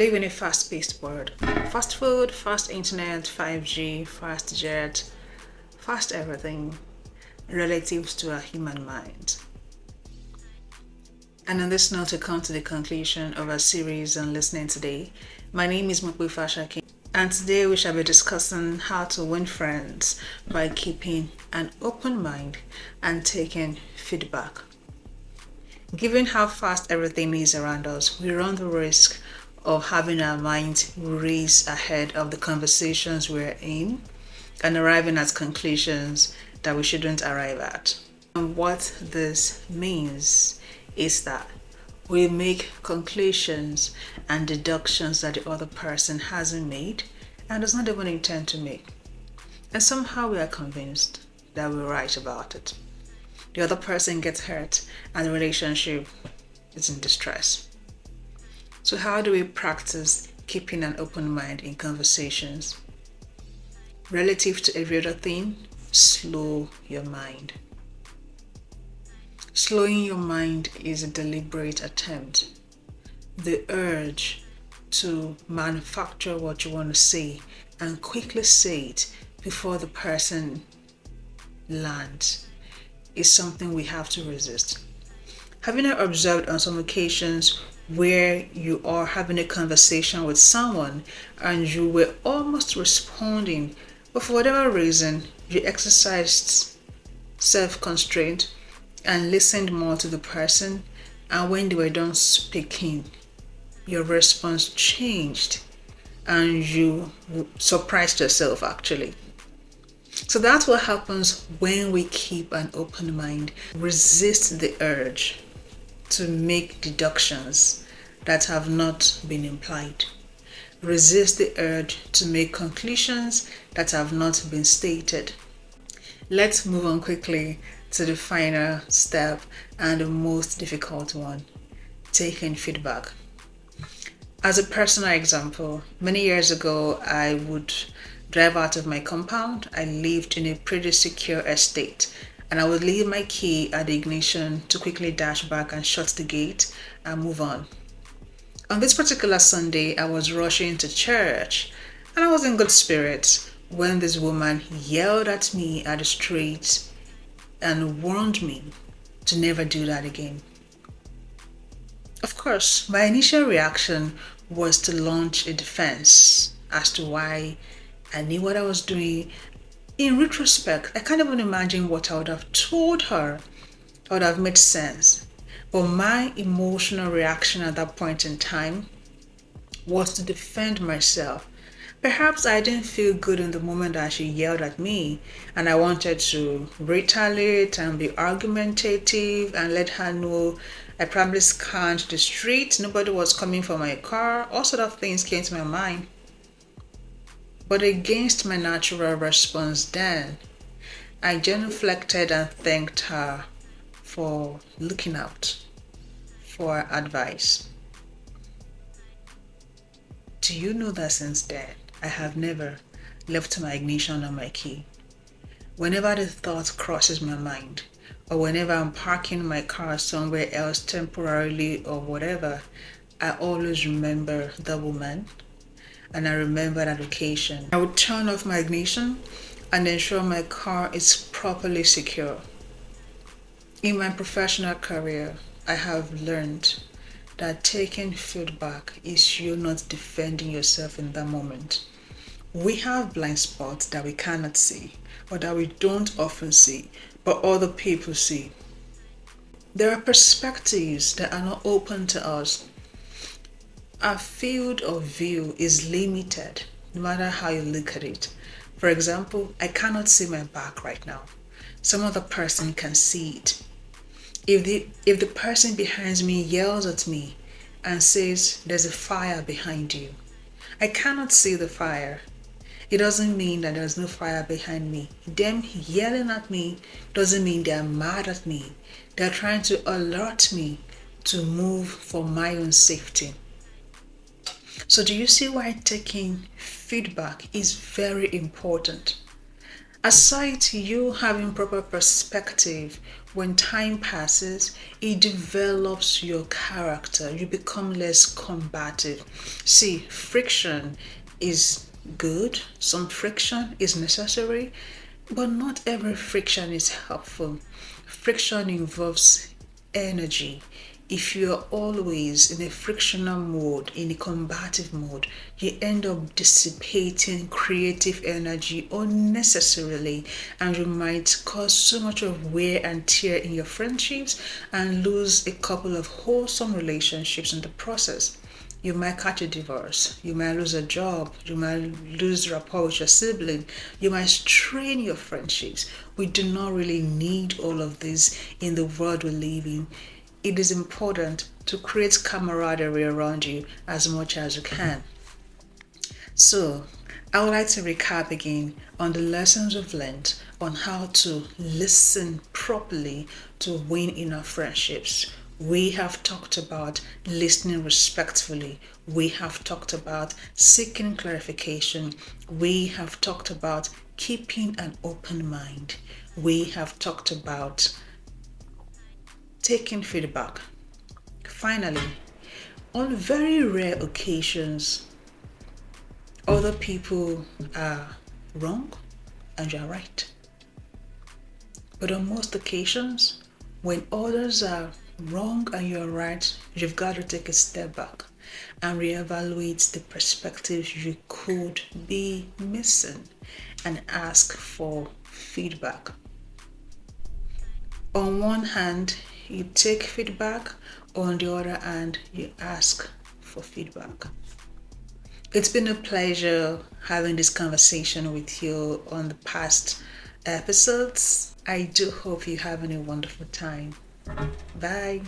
live in a fast-paced world. Fast food, fast internet, 5G, fast jet, fast everything relative to our human mind. And on this note, we come to the conclusion of our series on listening today. My name is Mokwe Fashaki, and today we shall be discussing how to win friends by keeping an open mind and taking feedback. Given how fast everything is around us, we run the risk of having our minds race ahead of the conversations we're in and arriving at conclusions that we shouldn't arrive at. And what this means is that we make conclusions and deductions that the other person hasn't made and does not even intend to make. And somehow we are convinced that we're right about it. The other person gets hurt and the relationship is in distress. So how do we practice keeping an open mind in conversations? Relative to every other thing, slow your mind. Slowing your mind is a deliberate attempt. The urge to manufacture what you want to say and quickly say it before the person lands is something we have to resist. Having observed on some occasions where you are having a conversation with someone and you were almost responding, but for whatever reason, you exercised self-constraint and listened more to the person, and when they were done speaking, your response changed and you surprised yourself actually. So that's what happens when we keep an open mind. Resist the urge to make deductions that have not been implied. Resist the urge to make conclusions that have not been stated. Let's move on quickly to the final step and the most difficult one, taking feedback. As a personal example, many years ago, I would drive out of my compound. I lived in a pretty secure estate, and I would leave my key at the ignition to quickly dash back and shut the gate and move on. On this particular Sunday, I was rushing to church, and I was in good spirits when this woman yelled at me at the street and warned me to never do that again. Of course, my initial reaction was to launch a defense as to why I knew what I was doing. In retrospect, I can't even imagine what I would have told her. It would have made sense. But my emotional reaction at that point in time was to defend myself. Perhaps I didn't feel good in the moment that she yelled at me, and I wanted to retaliate and be argumentative and let her know I probably scanned the street, nobody was coming for my car, all sort of things came to my mind. But against my natural response then, I genuflected and thanked her for looking out, for advice. Do you know that since then, I have never left my ignition on my key? Whenever the thought crosses my mind, or whenever I'm parking my car somewhere else temporarily or whatever, I always remember the woman and I remember that occasion. I would turn off my ignition and ensure my car is properly secure. In my professional career, I have learned that taking feedback is you not defending yourself in that moment. We have blind spots that we cannot see or that we don't often see, but other people see. There are perspectives that are not open to us. Our field of view is limited no matter how you look at it. For example, I cannot see my back right now. Some other person can see it. If the person behind me yells at me and says there's a fire behind you, I cannot see the fire. It doesn't mean that there's no fire behind me. Them yelling at me doesn't mean they're mad at me. They're trying to alert me to move for my own safety. So do you see why taking feedback is very important? Aside to you having proper perspective when time passes, it develops your character. You become less combative. See, friction is good, some friction is necessary, but not every friction is helpful. Friction involves energy. If you're always in a frictional mode, in a combative mode, you end up dissipating creative energy unnecessarily, and you might cause so much of wear and tear in your friendships and lose a couple of wholesome relationships in the process. You might catch a divorce, you might lose a job, you might lose rapport with your sibling, you might strain your friendships. We do not really need all of this in the world we live in. It is important to create camaraderie around you as much as you can. So, I would like to recap again on the lessons we've learned on how to listen properly to win in our friendships. We have talked about listening respectfully. We have talked about seeking clarification. We have talked about keeping an open mind. We have talked about taking feedback. Finally, on very rare occasions, other people are wrong and you're right. But on most occasions, when others are wrong and you're right, you've got to take a step back and reevaluate the perspectives you could be missing and ask for feedback. On one hand, you take feedback, on the other hand, you ask for feedback. It's been a pleasure having this conversation with you on the past episodes. I do hope you're having a wonderful time. Bye.